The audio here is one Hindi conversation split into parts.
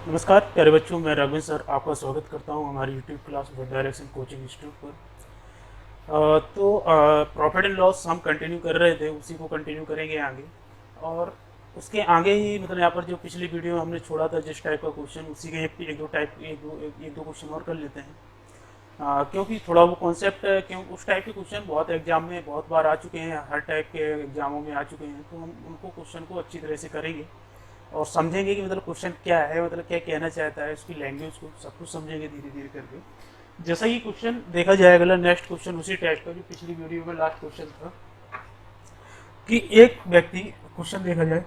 नमस्कार प्यारे बच्चों, मैं राघवेंद्र सर आपका स्वागत करता हूं हमारी YouTube class with direction coaching institute पर। प्रॉफिट एंड लॉस हम कंटिन्यू कर रहे थे, उसी को कंटिन्यू करेंगे आगे। और उसके आगे ही मतलब यहाँ पर जो पिछली वीडियो हमने छोड़ा था जिस टाइप का क्वेश्चन, उसी के एक दो क्वेश्चन और कर लेते हैं। क्योंकि थोड़ा वो कॉन्सेप्ट, क्यों उस टाइप के क्वेश्चन बहुत एग्जाम में बहुत बार आ चुके हैं, हर टाइप के एग्जामों में आ चुके हैं, तो हम उनको क्वेश्चन को अच्छी तरह से करेंगे और समझेंगे कि मतलब क्वेश्चन क्या है, मतलब क्या कहना चाहता है, उसकी लैंग्वेज को सब कुछ समझेंगे धीरे धीरे करके। जैसा कि क्वेश्चन देखा जाएगा, नेक्स्ट क्वेश्चन उसी टाइप का जो पिछली वीडियो में लास्ट क्वेश्चन था कि एक व्यक्ति, क्वेश्चन देखा जाए,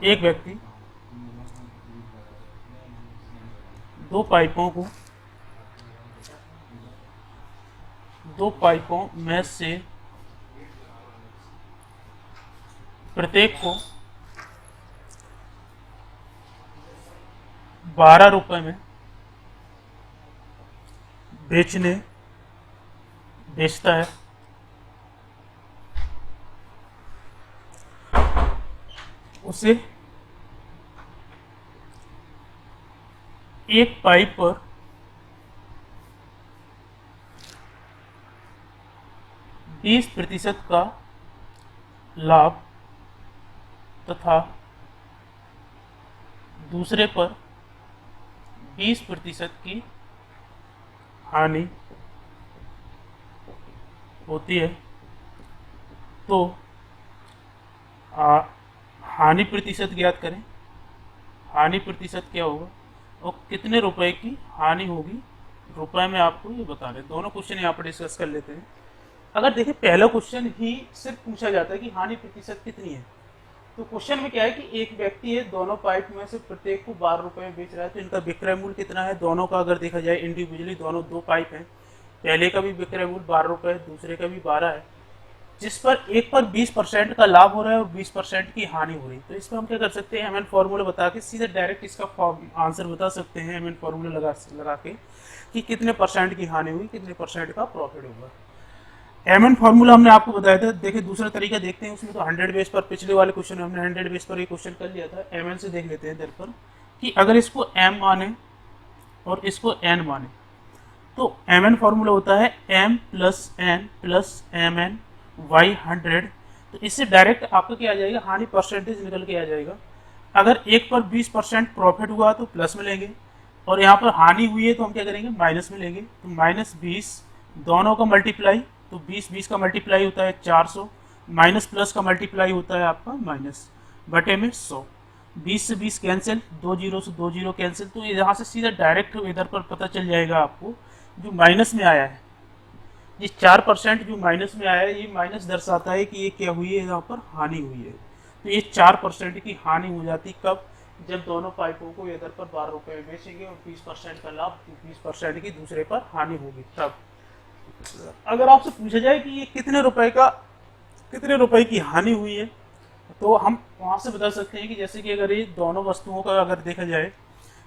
एक व्यक्ति दो पाइपों में से प्रत्येक को 12 रुपए में बेचता है। उसे एक पाइप पर 20% का लाभ तथा दूसरे पर 20% की हानि होती है, तो हानि प्रतिशत ज्ञात करें। हानि प्रतिशत क्या होगा और कितने रुपए की हानि होगी, रुपए में आपको ये बता रहे। दोनों क्वेश्चन यहाँ पर डिस्कस कर लेते हैं। अगर देखिए, पहला क्वेश्चन ही सिर्फ पूछा जाता है कि हानि प्रतिशत कितनी है, तो क्वेश्चन में क्या है कि एक व्यक्ति है, दोनों पाइप में से प्रत्येक को 12 रुपए में बेच रहा है, तो इनका विक्रय मूल्य कितना है। दोनों का अगर देखा जाए इंडिविजुअली, दोनों दो पाइप हैं, पहले का भी विक्रय मूल्य 12 रुपए है, दूसरे का भी 12 है, जिस पर एक पर 20% का लाभ हो रहा है और 20% की हानि हो रही है। तो इस पर हम क्या कर सकते हैं, एम एन फॉर्मूला बता के सीधे डायरेक्ट इसका आंसर बता सकते हैं, एम एन फॉर्मूला लगा के कि कितने परसेंट की हानि हुई, कितने परसेंट का प्रॉफिट होगा। एम एन फॉर्मूला हमने आपको बताया था। देखिए दूसरा तरीका देखते हैं, उसमें तो 100 बेस पर, पिछले वाले क्वेश्चन में हमने 100 बेस पर ये क्वेश्चन कर लिया था। एम एन से देख लेते हैं इधर पर कि अगर इसको एम माने और इसको एन माने, तो एम एन फॉर्मूला होता है M plus M N Y 100। तो इससे डायरेक्ट आपका क्या आ जाएगा, हानि परसेंटेज निकल के आ जाएगा। अगर एक पर 20% प्रॉफिट हुआ तो प्लस में लेंगे, और यहाँ पर हानि हुई है तो हम क्या करेंगे, माइनस में लेंगे। तो -20 दोनों का मल्टीप्लाई, तो 20 का मल्टीप्लाई होता है 400, माइनस प्लस का मल्टीप्लाई होता है आपका माइनस बटे में 100। 20 से 20 कैंसिल, 2 जीरो से 2 जीरो कैंसिल। तो यहाँ से सीधा डायरेक्ट इधर पर पता चल जाएगा आपको जो माइनस में आया है, ये 4% जो माइनस में आया है, ये माइनस दर्शाता है कि ये क्या हुई है, यहाँ पर हानि हुई है। तो ये 4% की हानि हो जाती कब, जब दोनों पाइपों को इधर पर 12 रुपए में बेचेंगे और 20% का लाभ, 20% की दूसरे पर हानि होगी तब। अगर आपसे पूछा जाए कि ये कितने रुपए की हानि हुई है, तो हम वहां से बता सकते हैं कि जैसे कि अगर ये दोनों वस्तुओं का अगर देखा जाए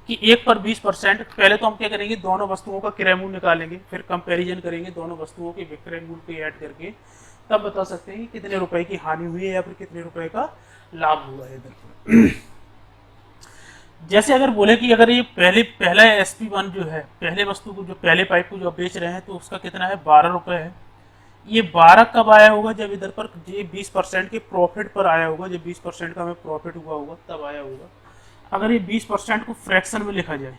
कि एक पर 20%, पहले तो हम क्या करेंगे, दोनों वस्तुओं का क्रय मूल्य निकालेंगे, फिर कंपैरिजन करेंगे दोनों वस्तुओं के विक्रय मूल्य को ऐड करके, तब बता सकते हैं कि कितने रुपए की हानि हुई है या फिर कितने रुपए का लाभ हुआ है इधर। जैसे अगर बोले कि अगर ये पहला SP1 जो है, पहले वस्तु को, जो पहले पाइप को जो बेच रहे हैं, तो उसका कितना है, 12 रुपए है। ये 12 कब आया होगा, जब इधर पर ये 20% के प्रॉफिट पर आया होगा, जब 20% का हमें प्रॉफिट हुआ होगा तब आया होगा। अगर ये 20% को फ्रैक्शन में लिखा जाए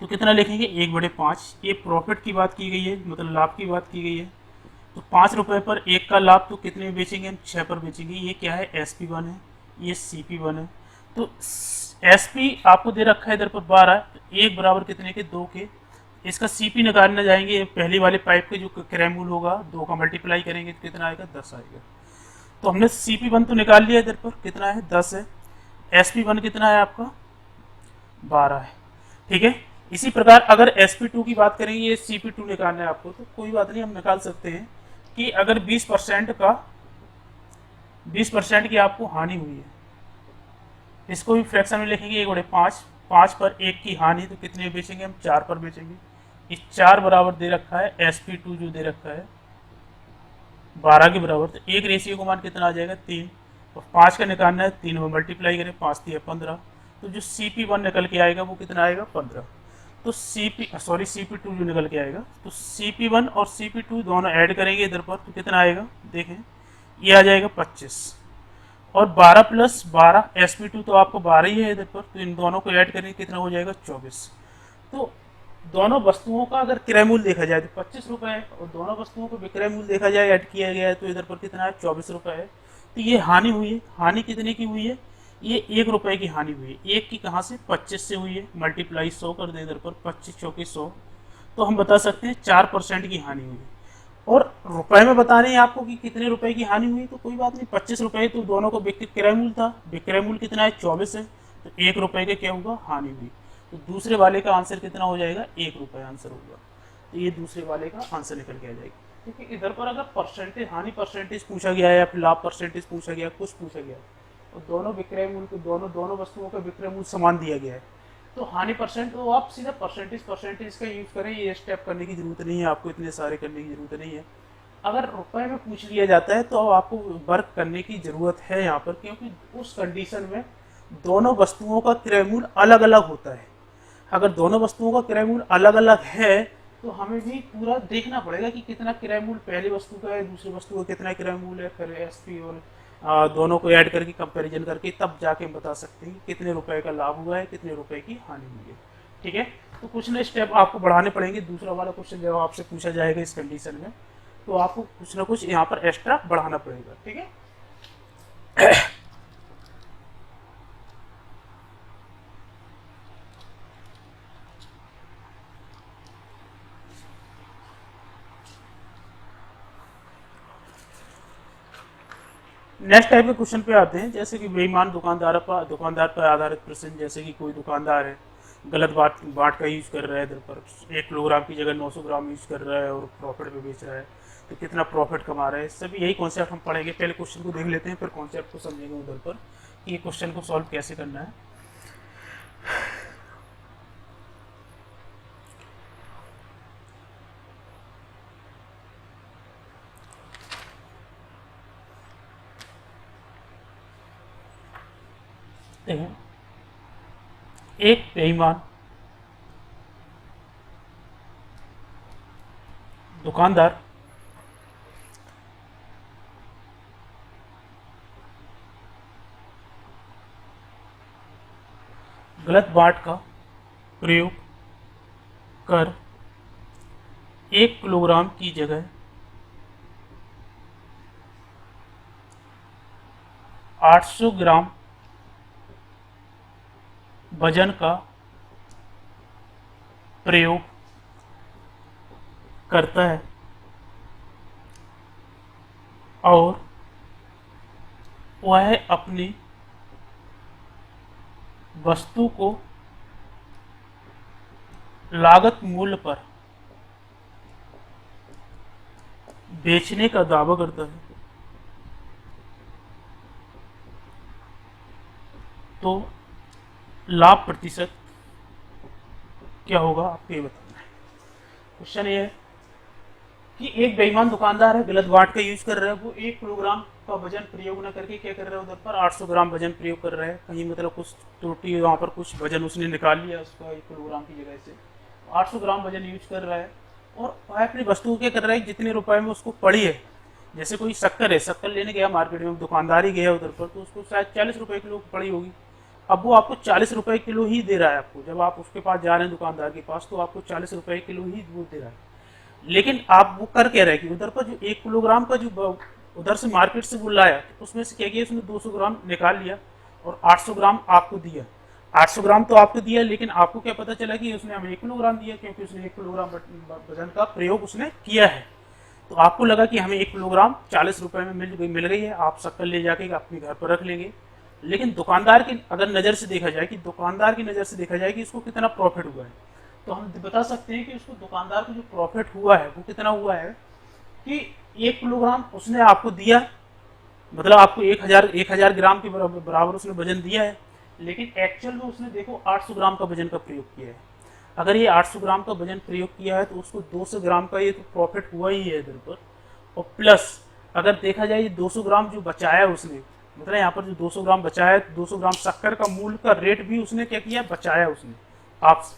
तो कितना लिखेंगे, 1/5। ये प्रॉफिट की बात की गई है, मतलब लाभ की बात की गई है। तो 5 रुपए पर एक का लाभ, तो कितने में बेचेंगे हम, 6 पर बेचेंगे। ये क्या है, SP1 है, ये CP1 है। तो SP आपको दे रखा है इधर पर 12, तो एक बराबर कितने के, 2 के। इसका CP निकालने जाएंगे, पहले वाले पाइप के जो क्रय मूल्य होगा 2 का मल्टीप्लाई करेंगे तो कितना आएगा, 10 आएगा। तो हमने CP1 तो निकाल लिया, इधर पर कितना है, 10 है। SP1 कितना है आपका, 12 है। ठीक है। इसी प्रकार अगर SP2 की बात करेंगे, ये CP2 निकालना है आपको, तो कोई बात नहीं, हम निकाल सकते हैं कि अगर 20% की आपको हानि हुई है, इसको भी फ्रैक्शन में लिखेंगे, 1/5। 5 पर एक की हानि, तो कितने बेचेंगे हम, 4 पर बेचेंगे। इस 4 बराबर दे रखा है, SP2 जो दे रखा है 12 के बराबर, तो एक रेशियो का मान कितना आ जाएगा, 3। और 5 का निकालना है, 3 में मल्टीप्लाई करें, 5 3 15, तो जो CP1 निकल के आएगा वो कितना आएगा 15। तो CP2 जो निकल के आएगा, तो CP1 और CP2 दोनों ऐड करेंगे इधर पर, तो कितना आएगा देखें, ये आ जाएगा 25, और 12 प्लस 12 SP2 तो आपको 12 ही है इधर पर, तो इन दोनों को ऐड करेंगे कितना हो जाएगा 24। तो दोनों वस्तुओं का अगर क्रय मूल्य देखा जाए तो 25 रुपए है, और दोनों वस्तुओं को विक्रय मूल्य देखा जाए ऐड किया गया है तो इधर पर कितना है 24 रुपए है। तो ये हानि हुई है, हानि कितने की हुई है, ये 1 रुपए की हानि हुई है। एक की कहाँ से 25 से हुई है, मल्टीप्लाई 100 कर दे इधर पर, 25 चौकी 100, तो हम बता सकते हैं 4% की हानि हुई है। और रुपए में बता रहे हैं आपको कि कितने रुपए की हानि हुई, तो कोई बात नहीं, 25 रुपए तो दोनों को विक्रय मूल्य था, विक्रय मूल्य कितना है 24 है, तो 1 रुपए के क्या हुआ हानि हुई। तो दूसरे वाले का आंसर कितना हो जाएगा 1 रुपए आंसर होगा। तो ये दूसरे वाले का आंसर निकल के आ जाएगा। क्योंकि इधर पर अगर परसेंटेज, हानि परसेंटेज पूछा गया है या फिर लाभ परसेंटेज पूछा गया, कुछ पूछा गया और दोनों विक्रय मूल्य को, दोनों वस्तुओं का विक्रय मूल्य समान दिया गया है, तो हानि परसेंट, तो आप सीधा परसेंटेज का यूज करें, ये स्टेप करने की जरूरत नहीं है आपको, इतने सारे करने की जरूरत नहीं है। अगर रुपए में पूछ लिया जाता है तो आपको वर्क करने की जरूरत है यहाँ पर, क्योंकि उस कंडीशन में दोनों वस्तुओं का क्रय मूल्य अलग अलग होता है। अगर दोनों वस्तुओं का क्रय मूल्य अलग अलग है तो हमें भी पूरा देखना पड़ेगा कि कितना क्रय मूल्य पहली वस्तु का है, दूसरी वस्तु का कितना क्रय मूल्य है, फिर SP और दोनों को ऐड करके कंपैरिजन करके तब जाके हम बता सकते हैं कि कितने रुपए का लाभ हुआ है, कितने रुपए की हानि हुई है। ठीक है, तो कुछ ना स्टेप आपको बढ़ाने पड़ेंगे। दूसरा वाला क्वेश्चन जब आपसे पूछा जाएगा इस कंडीशन में, तो आपको कुछ ना कुछ यहाँ पर एक्स्ट्रा बढ़ाना पड़ेगा। ठीक है, नेक्स्ट टाइप के क्वेश्चन पे आते हैं, जैसे कि बेईमान दुकानदार पर आधारित प्रश्न। जैसे कि कोई दुकानदार है, गलत बाट का यूज कर रहा है, इधर पर 1 किलोग्राम की जगह 900 ग्राम यूज कर रहा है और प्रॉफिट में बेच रहा है, तो कितना प्रॉफिट कमा रहा है। सभी यही कॉन्सेप्ट हम पढ़ेंगे। पहले क्वेश्चन को देख लेते हैं, फिर कॉन्सेप्ट को समझेंगे उधर पर कि ये क्वेश्चन को सॉल्व कैसे करना है। एक बेईमान दुकानदार गलत बाट का प्रयोग कर 1 किलोग्राम की जगह 800 ग्राम वजन का प्रयोग करता है और वह अपनी वस्तु को लागत मूल्य पर बेचने का दावा करता है, तो लाभ प्रतिशत क्या होगा आपको ये बताना है। क्वेश्चन ये है कि एक बेईमान दुकानदार है, गलत बाट का यूज कर रहा है, वो 1 किलोग्राम का वजन प्रयोग न करके क्या कर रहा है, उधर पर 800 ग्राम वजन प्रयोग कर रहा है। कहीं मतलब कुछ त्रुटि, वहाँ पर कुछ वजन उसने निकाल लिया उसका 1 किलोग्राम की जगह से 800 ग्राम वजन यूज कर रहा है, और वह अपनी वस्तु क्या कर रहा है, जितने रुपए में उसको पड़ी है। जैसे कोई शक्कर है, शक्कर लेने गया मार्केट में, दुकानदार ही गया उधर पर, तो उसको शायद 40 रुपए किलो पड़ी होगी। अब वो आपको 40 रुपए किलो ही दे रहा है आपको, जब आप उसके पास जा रहे हैं दुकानदार के पास, तो आपको 40 रुपए किलो ही वो दे रहा है। लेकिन आप वो कर क्या रहे कि उधर पर जो 1 किलोग्राम का जो उधर से मार्केट से वो लाया, तो उसमें से क्या किया, उसने 200 ग्राम निकाल लिया और 800 ग्राम आपको दिया। 800 ग्राम तो आपको दिया, लेकिन आपको क्या पता चला कि उसने हमें 1 किलोग्राम दिया, क्योंकि उसने 1 किलोग्राम वजन का प्रयोग उसने किया है। तो आपको लगा कि हमें 1 किलोग्राम 40 रुपए में मिल गई है, आप शक्कर ले जाके अपने घर पर रख लेंगे। लेकिन दुकानदार की अगर नज़र से देखा जाए, कि दुकानदार की नज़र से देखा जाए कि इसको कितना प्रॉफिट हुआ है, तो हम बता सकते हैं कि उसको दुकानदार को जो प्रॉफिट हुआ है वो कितना हुआ है कि 1 किलोग्राम उसने आपको दिया, मतलब आपको 1000 ग्राम के बराबर उसने वजन दिया है, लेकिन एक्चुअल में उसने देखो 800 ग्राम का वजन का प्रयोग किया है। अगर ये 800 ग्राम का वजन प्रयोग किया है तो उसको 200 ग्राम का ये तो प्रॉफिट हुआ ही है इधर पर। और प्लस अगर देखा जाए ये 200 ग्राम जो बचाया उसने, मतलब यहाँ पर जो 200 ग्राम बचाया, 200 ग्राम शक्कर का मूल्य का रेट भी उसने क्या किया, बचाया उसने आपसे,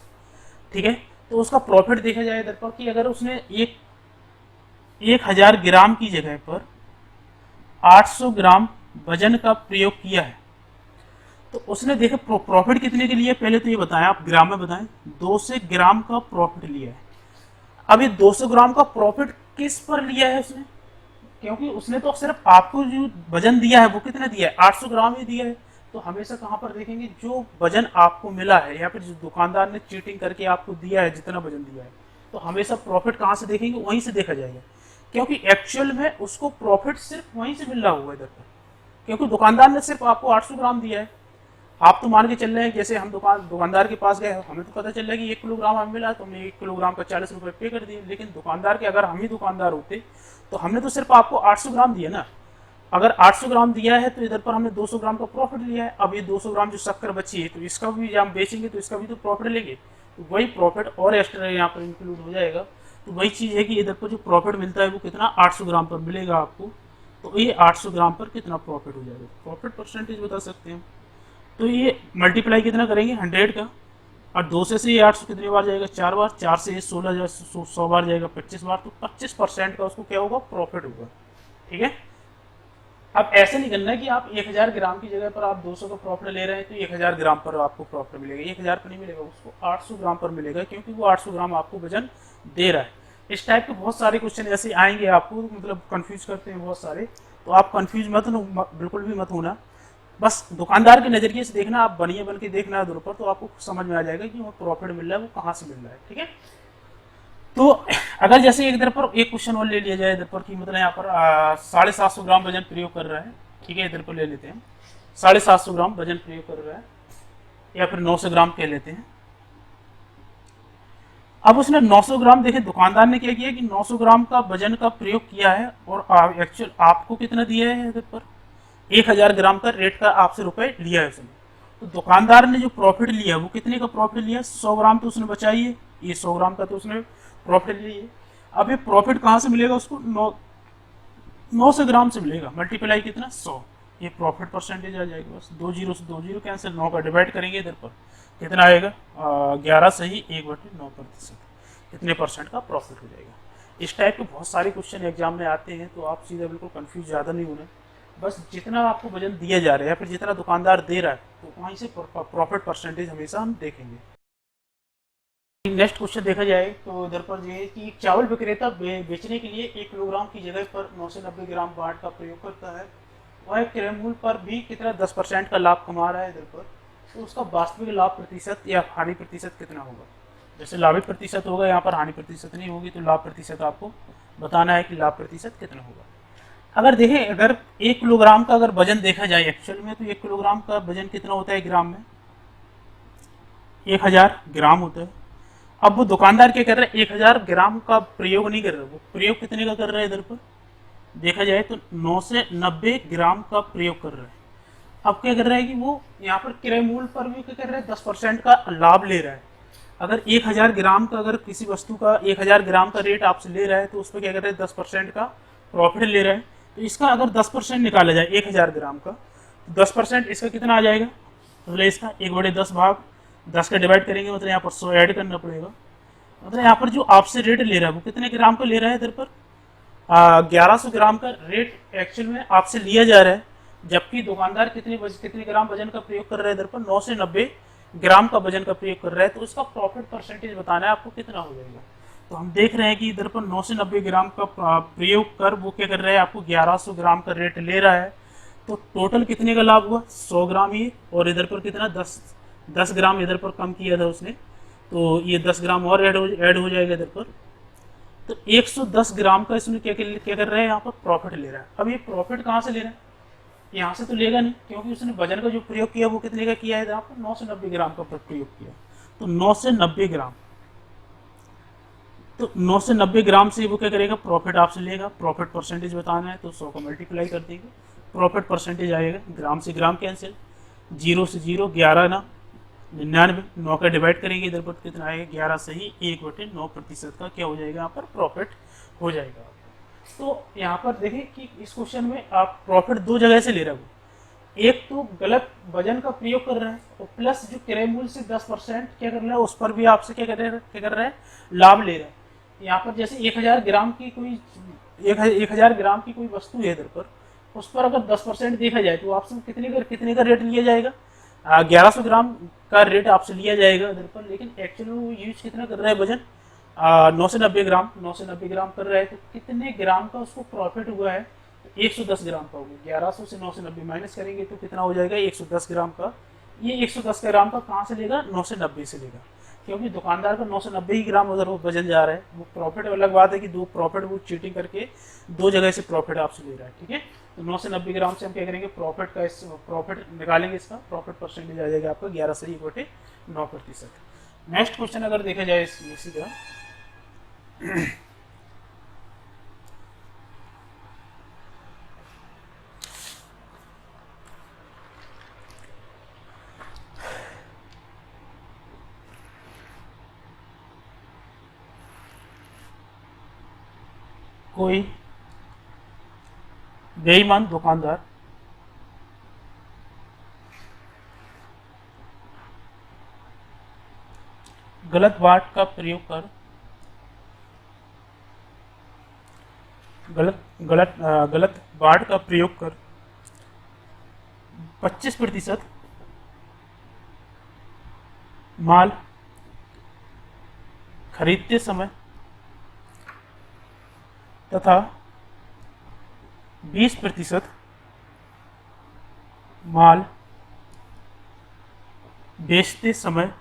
ठीक है। तो उसका प्रॉफिट देखा जाए इधर पर कि अगर उसने 1000 ग्राम की जगह पर 800 ग्राम वजन का प्रयोग किया है, तो उसने देखे प्रॉफिट कितने के लिए, पहले तो ये बताएं, आप ग्राम में बताएं, 200 ग्राम का प्रॉफिट लिया है। अब ये 200 ग्राम का प्रॉफिट किस पर लिया है उसने, क्योंकि उसने तो सिर्फ आपको जो वजन दिया है वो कितना दिया है, 800 ग्राम ही दिया है। तो हमेशा कहाँ पर देखेंगे, जो वजन आपको मिला है या फिर जो दुकानदार ने चीटिंग करके आपको दिया है जितना वजन दिया है, तो हमेशा प्रॉफिट कहाँ से देखेंगे, वहीं से देखा जाएगा, क्योंकि एक्चुअल में उसको प्रॉफिट सिर्फ वहीं से मिल रहा होगा इधर पर, क्योंकि दुकानदार ने सिर्फ आपको 800 ग्राम दिया है। आप तो मान के चल रहे हैं, जैसे हम दुकानदार के पास गए, हमें तो पता चल रहा है कि 1 किलोग्राम हमें मिला, तो हमने 1 किलोग्राम का 40 रुपए पे कर दिए। लेकिन दुकानदार के, अगर हम ही दुकानदार होते तो हमने तो सिर्फ आपको 800 ग्राम दिया ना। अगर 800 ग्राम दिया है तो इधर पर हमने 200 ग्राम का प्रॉफिट लिया है। अब ये 200 ग्राम जो शक्कर बची है, तो इसका भी हम बेचेंगे तो इसका भी तो प्रॉफिट लेंगे, तो वही प्रॉफिट और एक्स्ट्रा यहाँ पर इंक्लूड हो जाएगा। तो वही चीज़ है कि इधर पर जो प्रॉफिट मिलता है वो कितना, 800 ग्राम पर मिलेगा आपको। तो ये 800 ग्राम पर कितना प्रॉफिट हो जाएगा, प्रॉफिट परसेंटेज बता सकते हैं। तो ये मल्टीप्लाई कितना करेंगे, 100 का, और 200 से ये 800 कितनी बार जाएगा, 4 बार, 4 से ये 16 100 बार जाएगा, 25 बार, तो 25% का उसको क्या होगा, प्रॉफिट होगा, ठीक है। अब ऐसे नहीं करना है कि आप 1000 ग्राम की जगह पर आप 200 का प्रॉफिट ले रहे हैं तो 1000 ग्राम पर आपको प्रॉफिट मिलेगा, 1000 पर नहीं मिलेगा, उसको 800 ग्राम पर मिलेगा, क्योंकि वो 800 ग्राम आपको वजन दे रहा है। इस टाइप के बहुत सारे क्वेश्चन ऐसे आएंगे आपको, मतलब कंफ्यूज करते हैं बहुत सारे, तो आप कंफ्यूज मत हो, बिल्कुल भी मत होना। बस दुकानदार के नजरिए से देखना, आप बनिए बन के देखना है पर, तो आपको समझ में आ जाएगा कि वो प्रॉफिट मिल रहा है वो कहाँ से मिल रहा है, ठीक है। तो अगर जैसे इधर पर एक क्वेश्चन और ले लिया जाए इधर पर कि मतलब यहाँ पर 750 ग्राम वजन प्रयोग कर रहा है, ठीक है, इधर पर ले लेते हैं 750 ग्राम वजन प्रयोग कर रहा है, या फिर 900 ग्राम कह लेते हैं। अब उसने 900 ग्राम, देखे दुकानदार ने क्या किया कि 900 ग्राम का वजन का प्रयोग किया है, और एक्चुअल आपको कितना दिया है इधर पर, 1000 ग्राम का रेट का आपसे रुपए लिया है उसने। तो दुकानदार ने जो प्रॉफिट लिया वो कितने का प्रॉफिट लिया, 100 ग्राम तो उसने बचाई है, ये 100 ग्राम का तो उसने प्रॉफिट लिया है। अब ये प्रॉफिट कहाँ से मिलेगा उसको, 900 ग्राम से मिलेगा, मल्टीप्लाई कितना, 100, ये प्रॉफिट परसेंटेज आ जाएगा। बस 2 जीरो से 2 जीरो कैंसिल, 9 का डिवाइड करेंगे इधर पर कितना आएगा, 11 सही 1/9%, कितने परसेंट का प्रॉफिट हो जाएगा। इस टाइप के बहुत सारे क्वेश्चन एग्जाम में आते हैं, तो आप सीधा बिल्कुल कंफ्यूज ज़्यादा नहीं होना, बस जितना आपको वजन दिया जा रहा है या फिर जितना दुकानदार दे रहा है तो वहीं से प्रॉफिट परसेंटेज हमेशा हम देखेंगे। नेक्स्ट क्वेश्चन देखा जाए तो इधर पर ये है कि चावल विक्रेता बेचने के लिए 1 किलोग्राम की जगह पर 990 ग्राम बाट का प्रयोग करता है, वह क्रय मूल्य पर भी कितना 10% का लाभ कमा रहा है इधर पर, तो उसका वास्तविक लाभ प्रतिशत या हानि प्रतिशत कितना होगा। जैसे लाभित प्रतिशत होगा, यहाँ पर हानि प्रतिशत नहीं होगी, तो लाभ प्रतिशत आपको बताना है कि लाभ प्रतिशत कितना होगा। अगर देखें, अगर 1 किलोग्राम का अगर वजन देखा जाए एक्चुअल में, तो 1 किलोग्राम का वजन कितना होता है ग्राम में, 1000 ग्राम होता है। अब वो दुकानदार क्या कर रहा है, 1000 ग्राम का प्रयोग नहीं कर रहा, वो प्रयोग कितने का कर रहा है इधर पर देखा जाए तो 990 ग्राम का प्रयोग कर रहा है। अब क्या कर रहा है कि वो यहाँ पर क्रय मूल्य पर भी क्या कर रहा है, 10% का लाभ ले रहा है। अगर 1000 ग्राम का, अगर किसी वस्तु का 1000 ग्राम का रेट आपसे ले रहा है तो उस पर क्या कर रहा है, 10% का प्रॉफिट ले रहा है। तो इसका अगर 10% निकाला जाए 1000 ग्राम का, तो 10% इसका कितना आ जाएगा, मतलब इसका 1/10 भाग 10 का डिवाइड करेंगे, मतलब यहाँ पर 100 ऐड करना पड़ेगा। मतलब यहाँ पर जो आपसे रेट ले रहा है वो कितने ग्राम का ले रहा है इधर पर, 1100 ग्राम का रेट एक्चुअल में आपसे लिया जा रहा है, जबकि दुकानदार कितने ग्राम वजन का प्रयोग कर रहा है इधर पर, 9 से 90 ग्राम का वजन का प्रयोग कर रहा है। तो उसका प्रॉफिट परसेंटेज बताना है आपको कितना हो जाएगा। तो हम देख रहे हैं कि इधर पर 9 से 90 ग्राम का प्रयोग कर वो क्या कर रहा है, आपको 1100 ग्राम का रेट ले रहा है। तो टोटल कितने का लाभ हुआ, 100 ग्राम ही, और इधर पर कितना 10 ग्राम इधर पर कम किया था उसने, तो ये 10 ग्राम और ऐड हो जाएगा इधर पर। तो 110 ग्राम का इसमें क्या कर रहा है, यहाँ पर प्रॉफिट ले रहा है। अब ये प्रॉफिट कहाँ से ले रहा है, यहाँ से तो लेगा नहीं, क्योंकि उसने वजन का जो प्रयोग किया वो कितने का किया है, यहाँ पर 9 से 90 ग्राम का प्रयोग किया। तो 9 से 90 ग्राम, तो 9 से 90 ग्राम से वो क्या करेगा, प्रॉफिट आपसे लेगा। प्रॉफिट परसेंटेज बताना है तो 100 को मल्टीप्लाई कर देंगे, प्रॉफिट परसेंटेज आएगा, ग्राम से ग्राम कैंसिल, 0 से 0, 11 ना 99, 9 का डिवाइड करेंगे इधर पर कितना आएगा, 11 से ही 1/9% का क्या हो जाएगा, यहाँ पर प्रॉफिट हो जाएगा। तो यहाँ पर देखें कि इस क्वेश्चन में आप प्रॉफिट दो जगह से ले रहे हो, एक तो गलत वजन का प्रयोग कर रहा है और प्लस जो क्रय मूल्य से 10% क्या कर रहा है उस पर भी आपसे क्या कर रहा है लाभ ले रहा है। यहाँ पर जैसे 1000 ग्राम की कोई 1000 ग्राम की कोई वस्तु है इधर पर, उस पर अगर 10% देखा जाए तो आपसे कितने का रेट लिया जाएगा, 1100 ग्राम का रेट आपसे लिया जाएगा इधर पर, लेकिन एक्चुअली वो यूज कितना कर रहा है वजन 990 ग्राम कर रहा है। तो कितने ग्राम का उसको प्रॉफिट हुआ है, 110 ग्राम का होगा। 1100 से 990 माइनस करेंगे तो कितना हो जाएगा 110 ग्राम का। ये 110 ग्राम का कहाँ से लेगा, 990 से लेगा, क्योंकि दुकानदार का 990 ही ग्राम उधर वजन जा रहा है। वो प्रॉफिट अलग बात है कि दो प्रॉफिट वो चीटिंग करके दो जगह से प्रॉफिट आपसे ले रहा है, ठीक है। तो 990 ग्राम से हम क्या करेंगे प्रॉफिट निकालेंगे, इसका प्रॉफिट परसेंटेज आ जाएगा आपका 11 से 9%। नेक्स्ट क्वेश्चन अगर देखा जाए इसी का, कोई बेईमान दुकानदार गलत बाट का प्रयोग कर गलत बाट का प्रयोग कर 25% माल खरीदते समय तथा 20% माल बेचते समय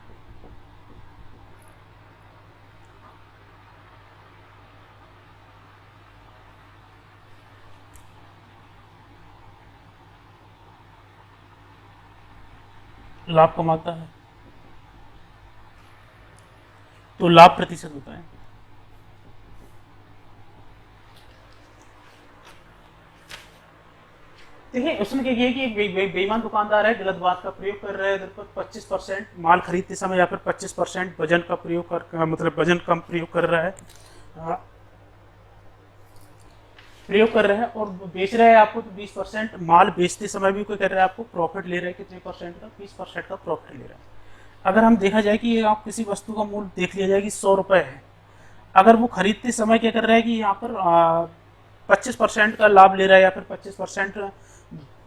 लाभ कमाता है। तो लाभ प्रतिशत होता है। देखिए उसमें क्या है कि एक बेईमान दुकानदार है, गलत बात का प्रयोग कर रहा है इधर पर 25% माल खरीदते समय या फिर 25% वजन का प्रयोग कर, मतलब वजन कम प्रयोग कर रहा है, और बेच रहा है आपको तो 20% माल बेचते समय भी कोई कर रहा है आपको प्रॉफिट ले रहा है, कितने परसेंट का, 20% का प्रॉफिट ले रहा है। अगर हम देखा जाए कि आप किसी वस्तु का मूल्य देख लिया जाए कि 100 रुपये है, अगर वो खरीदते समय क्या कर रहा है कि यहाँ पर 25% का लाभ ले रहा है या फिर 25%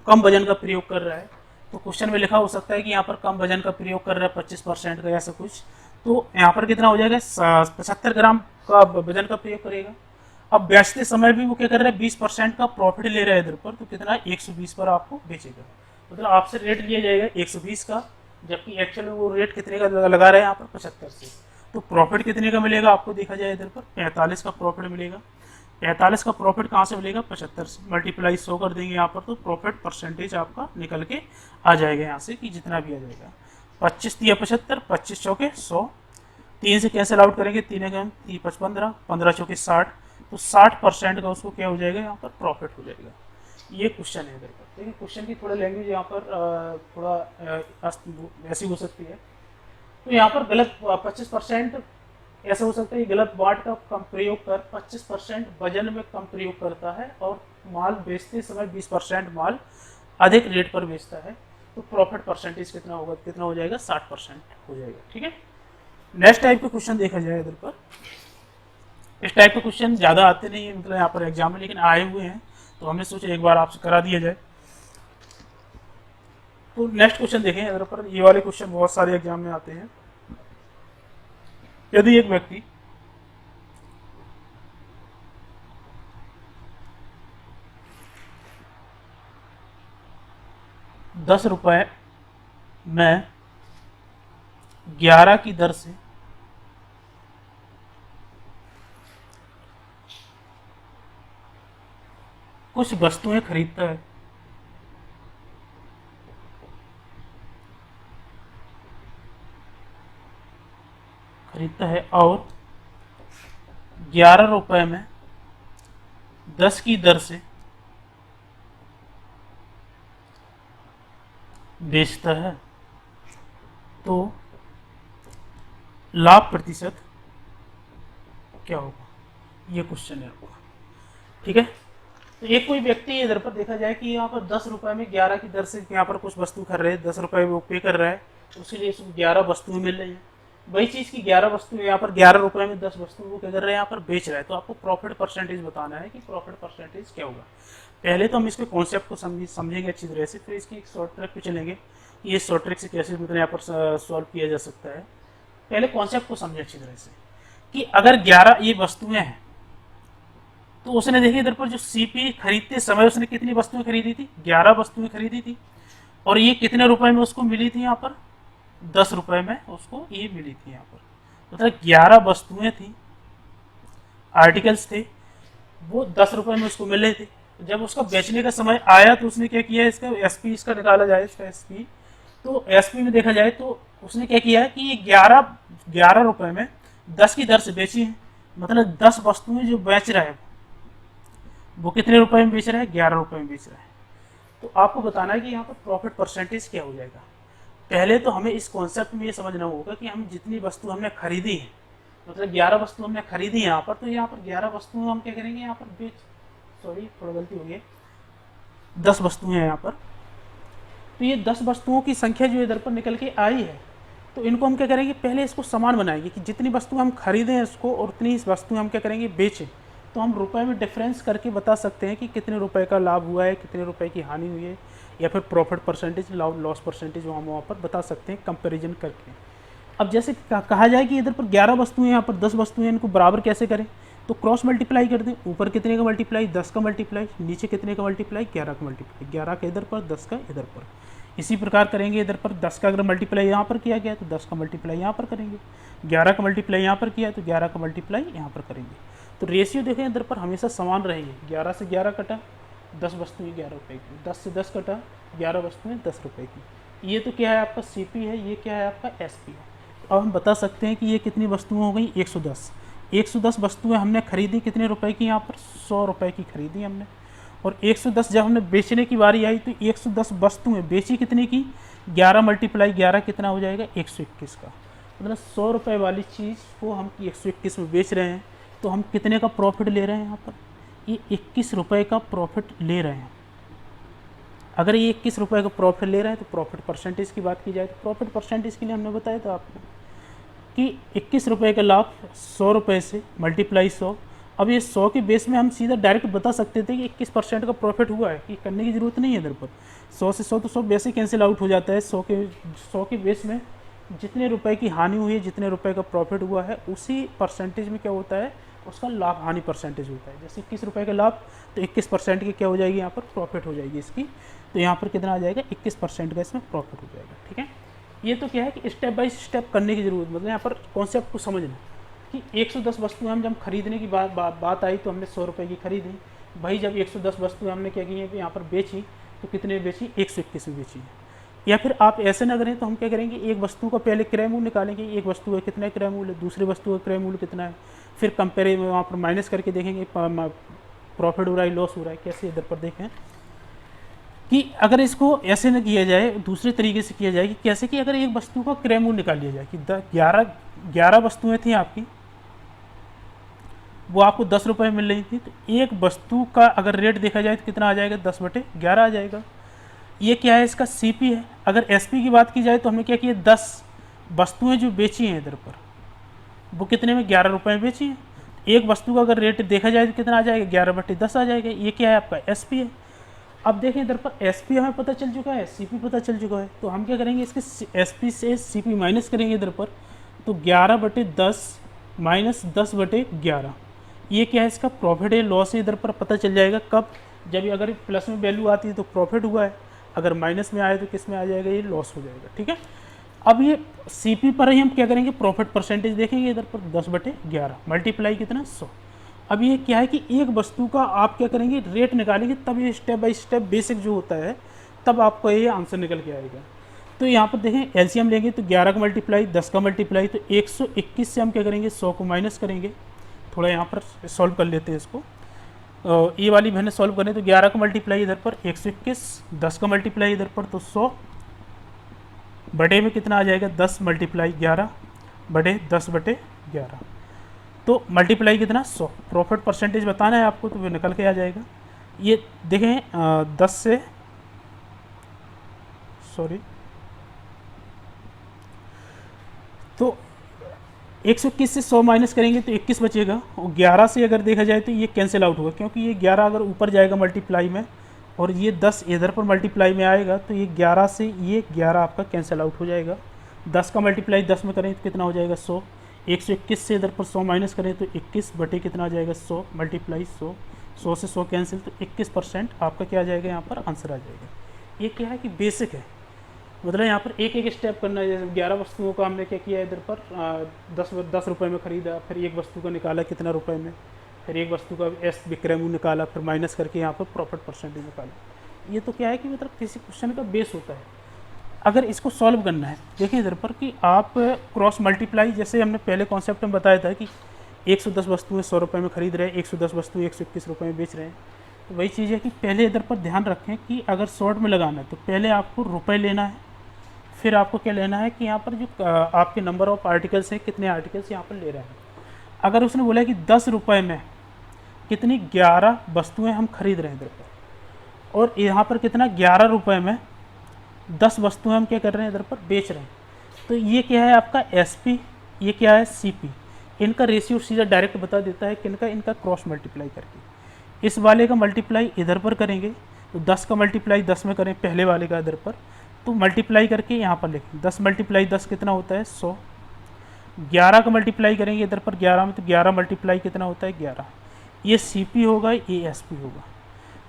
कम वजन का प्रयोग कर रहा है, तो क्वेश्चन में लिखा हो सकता है कि यहाँ पर कम वजन का प्रयोग कर रहा है 25% का ऐसा कुछ, तो यहाँ पर कितना हो जाएगा 75 ग्राम का वजन का प्रयोग करेगा। अब बेचते समय भी वो क्या कर रहा है 20% का प्रॉफिट ले रहा है इधर पर, तो कितना 120 पर आपको बेचेगा, मतलब आपसे रेट लिया जाएगा 120 का, जबकि एक्चुअल में वो रेट कितने का लगा रहा है यहाँ पर 75 से। तो प्रॉफिट कितने का मिलेगा आपको देखा जाए इधर पर 45 का प्रॉफिट मिलेगा। 45 का प्रॉफिट कहाँ से मिलेगा 75 से, मल्टीप्लाई 100 कर देंगे यहाँ पर, तो प्रॉफिट परसेंटेज आपका निकल के आ जाएगा यहाँ से कि जितना भी आ जाएगा 25 या 75, 25 चौके 100, 3 से कैंसिल आउट करेंगे, 3 कम 15, 15 चौके 60, तो 60% का उसको क्या हो जाएगा यहाँ पर प्रॉफिट हो जाएगा। ये क्वेश्चन है इधर पर। देखिए क्वेश्चन की थोड़ा लैंग्वेज यहाँ पर थोड़ा ऐसी हो सकती है। तो यहाँ पर गलत 25% ऐसा हो सकता है कि गलत वाट का कम प्रयोग कर 25% वजन में कम प्रयोग करता है और माल बेचते समय 20% माल अधिक रेट पर बेचता है, तो प्रॉफिट परसेंटेज कितना होगा, कितना हो जाएगा 60% हो जाएगा, ठीक है। नेक्स्ट टाइप का क्वेश्चन देखा जाए इधर पर, इस टाइप के क्वेश्चन ज़्यादा आते नहीं है मतलब यहाँ पर एग्जाम में, लेकिन आए हुए हैं तो हमने सोचा एक बार आपसे करा दिया जाए। तो नेक्स्ट क्वेश्चन देखें इधर पर, ये वाले क्वेश्चन बहुत सारे एग्जाम में आते हैं। यदि एक व्यक्ति ₹10 में 11 की दर से कुछ वस्तुएं खरीदता है और 11 रुपए में 10 की दर से बेचता है, तो लाभ प्रतिशत क्या होगा, ये क्वेश्चन है आपका, ठीक है। तो एक कोई व्यक्ति इधर पर देखा जाए कि यहाँ पर 10 रुपए में 11 की दर से यहाँ पर कुछ वस्तु खरीद रहे हैं, 10 रुपए वो पे कर रहा है, उसके लिए उसको 11 वस्तुएं मिल रही हैं। वही चीज़ की 11 वस्तु यहाँ पर 11 रुपए में 10 वस्तु वो क्या कर रहे हैं, यहाँ पर बेच रहा है। तो आपको प्रॉफिट परसेंटेज बताना है कि प्रॉफिट परसेंटेज क्या होगा। पहले तो हम इसके कॉन्सेप्ट को समझेंगे अच्छी तरह से, फिर इसकी एक शॉर्ट ट्रिक पे चलेंगे, ये शॉर्ट ट्रिक से कैसे मतलब यहाँ पर सॉल्व किया जा सकता है। पहले कॉन्सेप्ट को समझे अच्छी तरह से कि अगर 11 ये वस्तुएं हैं तो उसने देखिए इधर पर जो सीपी खरीदते समय उसने कितनी वस्तुएं खरीदी थी, 11 वस्तुएं खरीदी थी, और ये कितने रुपए में उसको मिली थी, यहाँ पर 10 रुपए में उसको ये मिली थी। यहाँ पर मतलब 11 वस्तुएं थी, आर्टिकल्स थे, वो 10 रुपए में उसको मिल रहे थे। जब उसका बेचने का समय आया तो उसने क्या किया, इसका एसपी इसका निकाला जाए, इसका एसपी, तो एसपी में देखा जाए तो उसने क्या किया है कि ये 11 रुपए में 10 की दर से बेची है। मतलब 10 वस्तुएं जो बेच रहा है वो कितने रुपए में बेच रहा है, 11 रुपए में बेच रहा है। तो आपको बताना है कि यहाँ पर प्रॉफिट परसेंटेज क्या हो जाएगा। पहले तो हमें इस कॉन्सेप्ट में ये समझना होगा कि हम जितनी वस्तु हमने खरीदी है, मतलब 11 वस्तु हमने खरीदी है यहाँ पर, तो यहाँ पर 11 वस्तुएं हम क्या करेंगे, यहाँ पर सॉरी थोड़ा गलती हो गई, 10 वस्तुएं हैं यहाँ पर। तो ये 10 वस्तुओं की संख्या जो इधर पर निकल के आई है, तो इनको हम क्या करेंगे, पहले इसको समान बनाएंगे कि जितनी वस्तु हम खरीदें इसको और उतनी ही वस्तुएं हम क्या करेंगे, बेचें। तो हम रुपए में डिफरेंस करके बता सकते हैं कि कितने रुपए का लाभ हुआ है, कितने रुपए की हानि हुई है, या फिर प्रॉफिट परसेंटेज, लॉस परसेंटेज हम वहाँ पर बता सकते हैं कंपैरिजन करके। अब जैसे कहा जाए कि इधर पर 11 वस्तुएं, यहाँ पर 10 वस्तुएं, इनको बराबर कैसे करें, तो क्रॉस मल्टीप्लाई कर दें। ऊपर कितने का मल्टीप्लाई, 10 का मल्टीप्लाई, नीचे कितने का मल्टीप्लाई, 11 का मल्टीप्लाई, 11 का इधर पर, 10 का इधर पर। इसी प्रकार करेंगे, इधर पर 10 का अगर मल्टीप्लाई यहाँ पर किया गया तो 10 का मल्टीप्लाई यहाँ पर करेंगे, 11 का मल्टीप्लाई यहाँ पर किया तो 11 का मल्टीप्लाई यहाँ पर करेंगे। तो रेशियो देखें इधर पर हमेशा समान रहेंगे, 11 से 11 कटा, 10 वस्तुएं 11 रुपये की, 10 से 10 कटा, 11 वस्तुएं 10 रुपये की। ये तो क्या है आपका सीपी है, ये क्या है आपका एसपी है। अब हम बता सकते हैं कि ये कितनी वस्तुएं हो गई, 110। 110 वस्तुएं हमने खरीदी कितने रुपए की, यहाँ पर 100 रुपये की खरीदी हमने। और 110 जब हमने बेचने की बारी आई तो 110 वस्तुएं बेची कितने की, 11 मल्टीप्लाई 11 कितना हो जाएगा, 121 का। मतलब 100 रुपये वाली चीज़ को हम 121 में बेच रहे हैं, तो हम कितने का प्रॉफिट ले रहे हैं, यहाँ पर ये 21 रुपये का प्रॉफिट ले रहे हैं। अगर ये 21 रुपये का प्रॉफिट ले रहे हैं तो प्रॉफिट परसेंटेज की बात की जाए तो प्रॉफिट परसेंटेज के लिए हमने बताया था आपको कि 21 रुपये का लाभ 100 रुपये से मल्टीप्लाई 100। अब ये 100 के बेस में हम सीधा डायरेक्ट बता सकते थे कि 21% का प्रॉफिट हुआ है, कि करने की ज़रूरत नहीं है इधर पर। 100 से 100 तो 100 बेस ही कैंसिल आउट हो जाता है। 100 के बेस में जितने रुपए की हानि हुई है, जितने रुपए का प्रॉफिट हुआ है, उसी परसेंटेज में क्या होता है, उसका लाभ हानि परसेंटेज होता है। जैसे 21 रुपये का लाभ तो 21% की क्या हो जाएगी, यहाँ पर प्रॉफिट हो जाएगी इसकी। तो यहाँ पर कितना आ जाएगा, 21% का इसमें प्रॉफिट हो जाएगा। ठीक है, ये तो क्या है कि स्टेप बाय स्टेप करने की जरूरत, मतलब यहाँ पर कॉन्सेप्ट को समझना कि 110 वस्तुएं हम जब खरीदने की बात आई तो हमने 100 रुपये की खरीदी। भाई जब 110 वस्तुएं हमने क्या की है, यहाँ पर बेची तो कितने बेची, 121 में बेची है। या फिर आप ऐसे ना करें तो हम क्या करेंगे, एक वस्तु का पहले क्रय मूल्य निकालेंगे, एक वस्तु का कितना क्रय मूल्य, दूसरी वस्तु का क्रय मूल्य कितना है, फिर कंपेयर वहाँ पर माइनस करके देखेंगे प्रॉफिट हो रहा है लॉस हो रहा है कैसे। इधर पर देखें कि अगर इसको ऐसे न किया जाए, दूसरे तरीके से किया जाए कि कैसे, कि अगर एक वस्तु का क्रय मूल्य निकाल लिया जाए कि 11 वस्तुएं थी आपकी, वो आपको 10 रुपये मिल रही थी, तो एक वस्तु का अगर रेट देखा जाए तो कितना आ जाएगा, 10/11 आ जाएगा। ये क्या है, इसका सीपी है। अगर एसपी की बात की जाए तो हमने क्या किया, 10 वस्तुएं जो बेची हैं इधर पर, वो कितने में, 11 रुपये में बेची है। एक वस्तु का अगर रेट देखा जाए तो कितना आ जाएगा, 11/10 आ जाएगा। ये क्या है आपका एसपी है। अब देखें इधर पर एसपी हमें पता चल चुका है, सीपी पता चल चुका है, तो हम क्या करेंगे, इसके एसपी से सीपी माइनस करेंगे इधर पर, तो 11/10 माइनस 10/11, ये क्या है, इसका प्रॉफिट है लॉस है, इधर पर पता चल जाएगा। कब, जब अगर प्लस में वैल्यू आती है तो प्रॉफिट हुआ है, अगर माइनस में आए तो किस में आ जाएगा, ये लॉस हो जाएगा। ठीक है, अब ये सीपी पर ही हम क्या करेंगे, प्रॉफिट परसेंटेज देखेंगे इधर पर, 10/11 मल्टीप्लाई कितना, 100। अब ये क्या है कि एक वस्तु का आप क्या करेंगे, रेट निकालेंगे, तब ये स्टेप बाय स्टेप बेसिक जो होता है, तब आपको ये आंसर निकल के आएगा। तो यहाँ पर देखें एलसीएम लेंगे तो 11 का मल्टीप्लाई, 10 का मल्टीप्लाई, तो 121 से हम क्या करेंगे, 100 को माइनस करेंगे। थोड़ा यहाँ पर सॉल्व कर लेते हैं इसको, ये वाली मैंने सॉल्व करें तो 11 का मल्टीप्लाई इधर पर 121, 10 का मल्टीप्लाई इधर पर तो 100 बटे में कितना आ जाएगा, 10 मल्टीप्लाई 11 बटे 10/11, तो मल्टीप्लाई कितना, 100। प्रॉफिट परसेंटेज बताना है आपको तो वो निकल के आ जाएगा। ये देखें 10 से सॉरी तो 121 से 100 माइनस करेंगे तो 21 बचेगा, और 11 से अगर देखा जाए तो ये कैंसिल आउट होगा, क्योंकि ये 11 अगर ऊपर जाएगा मल्टीप्लाई में और ये 10 इधर पर मल्टीप्लाई में आएगा तो ये 11 से ये 11 आपका कैंसिल आउट हो जाएगा। 10 का मल्टीप्लाई 10 में करें तो कितना हो जाएगा 100। 121 से इधर पर 100 माइनस करें तो 21 बटे कितना आ जाएगा 100 मल्टीप्लाई 100। 100 से 100 कैंसिल तो 21% आपका क्या आ जाएगा, यहाँ पर आंसर आ जाएगा। ये क्या है कि बेसिक है, मतलब यहाँ पर एक एक स्टेप करना है। जैसे 11 वस्तुओं का हमने क्या किया इधर पर 10 रुपये में ख़रीदा, फिर एक वस्तु का निकाला कितना रुपए में, फिर एक वस्तु का एस विक्रय मूल्य निकाला, फिर माइनस करके यहाँ पर प्रॉफिट परसेंटेज निकाला। ये तो क्या है कि मतलब किसी क्वेश्चन का बेस होता है। अगर इसको सॉल्व करना है, देखिए इधर पर कि आप क्रॉस मल्टीप्लाई, जैसे हमने पहले कॉन्सेप्ट में बताया था कि 110 वस्तुएं 100 रुपये में खरीद रहे हैं, 110 वस्तुएं 121 रुपये में बेच रहे हैं। तो वही चीज़ है कि पहले इधर पर ध्यान रखें कि अगर शॉर्ट में लगाना है तो पहले आपको रुपए लेना है, फिर आपको क्या लेना है कि यहाँ पर जो आपके नंबर ऑफ आर्टिकल्स हैं, कितने आर्टिकल्स यहाँ पर ले रहे हैं। अगर उसने बोला कि 10 रुपये में कितनी 11 वस्तुएं हम खरीद रहे हैं इधर पर, और यहाँ पर कितना 11 रुपये में 10 वस्तुएं हम क्या कर रहे हैं इधर पर बेच रहे हैं, तो ये क्या है आपका SP, ये क्या है CP। इनका रेशियो सीधा डायरेक्ट बता देता है किनका, इनका क्रॉस मल्टीप्लाई करके। इस वाले का मल्टीप्लाई इधर पर करेंगे तो 10 का मल्टीप्लाई 10 में करें पहले वाले का इधर पर, तो मल्टीप्लाई करके यहाँ पर लिखें 10 मल्टीप्लाई 10 कितना होता है 100। 11 का मल्टीप्लाई करेंगे इधर पर 11 में, तो 11 मल्टीप्लाई कितना होता है 11। ये CP होगा, ये SP होगा।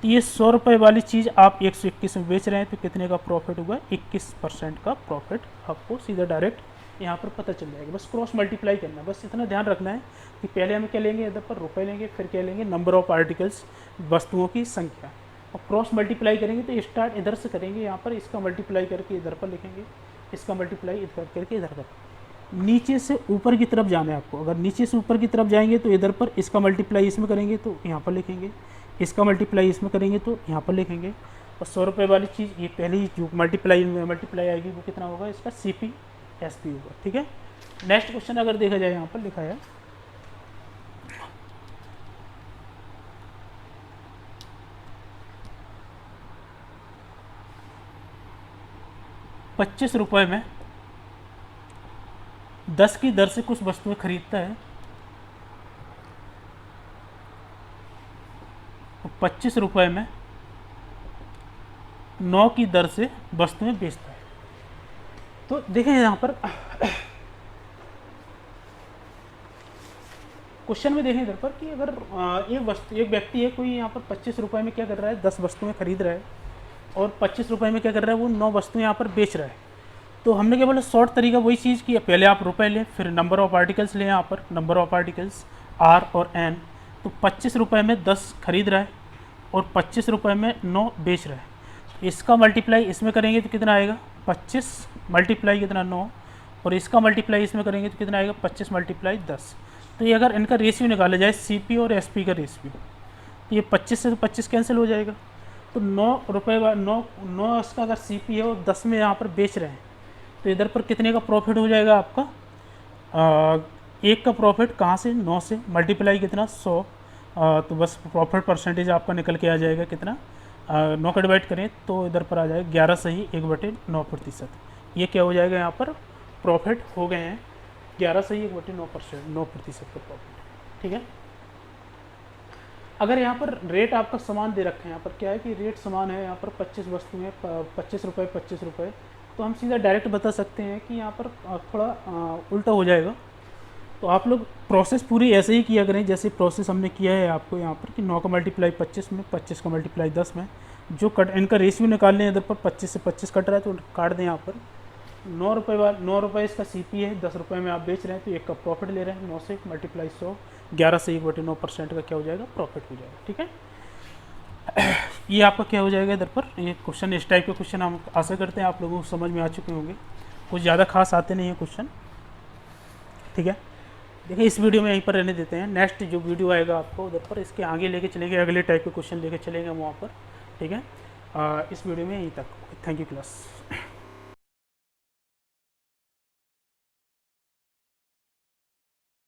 तो ये 100 रुपये वाली चीज़ आप 121 में बेच रहे हैं तो कितने का प्रॉफिट होगा, 21% का प्रॉफिट आपको सीधा डायरेक्ट यहाँ पर पता चल जाएगा। बस क्रॉस मल्टीप्लाई करना है, बस इतना ध्यान रखना है कि पहले हम क्या लेंगे इधर पर रुपए लेंगे, फिर क्या लेंगे नंबर ऑफ आर्टिकल्स, वस्तुओं की संख्या, और क्रॉस मल्टीप्लाई करेंगे तो स्टार्ट इधर से करेंगे, यहाँ पर इसका मल्टीप्लाई करके इधर पर लिखेंगे, इसका मल्टीप्लाई इधर करके इधर पर। नीचे से ऊपर की तरफ जाना है आपको, अगर नीचे से ऊपर की तरफ जाएंगे तो इधर पर इसका मल्टीप्लाई इसमें करेंगे तो यहाँ पर लिखेंगे, इसका मल्टीप्लाई इसमें करेंगे तो यहाँ पर लिखेंगे। और 100 रुपये वाली चीज़ ये पहली जो मल्टीप्लाई आएगी वो कितना होगा, इसका CP SP होगा। ठीक है, नेक्स्ट क्वेश्चन अगर देखा जाए यहाँ पर लिखा है 25 रुपये में 10 की दर से कुछ वस्तुएं खरीदता है, 25 रुपये में 9 की दर से वस्तुएं बेचता है। तो देखें यहाँ पर क्वेश्चन में देखें इधर पर कि अगर एक व्यक्ति है, कोई यहाँ पर 25 रुपये में क्या कर रहा है 10 वस्तुएं खरीद रहा है, और 25 रुपये में क्या कर रहा है वो 9 वस्तुएं यहाँ पर बेच रहा है। तो हमने क्या बोला शॉर्ट तरीका वही चीज़ की, पहले आप रुपए लें, फिर नंबर ऑफ आर्टिकल्स लें, यहाँ पर नंबर ऑफ आर्टिकल्स R और N। तो 25 रुपये में 10 खरीद रहा है और 25 रुपये में 9 बेच रहा है, इसका मल्टीप्लाई इसमें करेंगे तो कितना आएगा 25 मल्टीप्लाई कितना 9, और इसका मल्टीप्लाई इसमें करेंगे तो कितना आएगा 25 मल्टीप्लाई 10। तो ये अगर इनका रेशियो निकाला जाए CP और SP का रेशियो, तो ये 25 से तो 25 कैंसिल हो जाएगा। तो 9 रुपये 9 इसका अगर CP है और 10 में यहाँ पर बेच रहे हैं, तो इधर पर कितने का प्रॉफिट हो जाएगा आपका, एक का प्रॉफिट कहाँ से 9 से मल्टीप्लाई कितना 100, तो बस प्रॉफिट परसेंटेज आपका निकल के आ जाएगा कितना 9 का डिवाइड करें तो इधर पर आ जाएगा 11 सही 1/9%। ये क्या हो जाएगा यहाँ पर प्रॉफिट हो गए हैं 11 सही 1/9% का प्रॉफिट। ठीक है, अगर यहाँ पर रेट आपका समान दे रखे हैं, यहाँ पर क्या है कि रेट समान है, यहाँ पर 25 वस्तुएं 25 रुपये, तो हम सीधा डायरेक्ट बता सकते हैं कि यहाँ पर थोड़ा उल्टा हो जाएगा। तो आप लोग प्रोसेस पूरी ऐसे ही किया करें जैसे प्रोसेस हमने किया है आपको यहाँ पर कि 9 का मल्टीप्लाई 25 में, 25 का मल्टीप्लाई 10 में, जो कट इनका रेशियो निकालने हैं इधर पर 25 से 25 कट रहा है तो काट दें। यहाँ पर 9 रुपये इसका CP है, 10 रुपये में आप बेच रहे हैं तो एक का प्रॉफिट ले रहे हैं, 9 से मल्टीप्लाई 100, 11 से 1/9% का क्या हो जाएगा प्रॉफिट हो जाएगा। ठीक है, ये आपका क्या हो जाएगा इधर पर। ये क्वेश्चन इस टाइप के क्वेश्चन हम आशा करते हैं आप लोगों को समझ में आ चुके होंगे, कुछ ज़्यादा खास आते नहीं हैं क्वेश्चन। ठीक है, देखिए इस वीडियो में यहीं पर रहने देते हैं, नेक्स्ट जो वीडियो आएगा आपको उधर पर इसके आगे लेके चलेंगे, अगले टाइप के क्वेश्चन लेके चलेंगे वहाँ पर। ठीक है, इस वीडियो में यहीं तक, थैंक यू क्लास।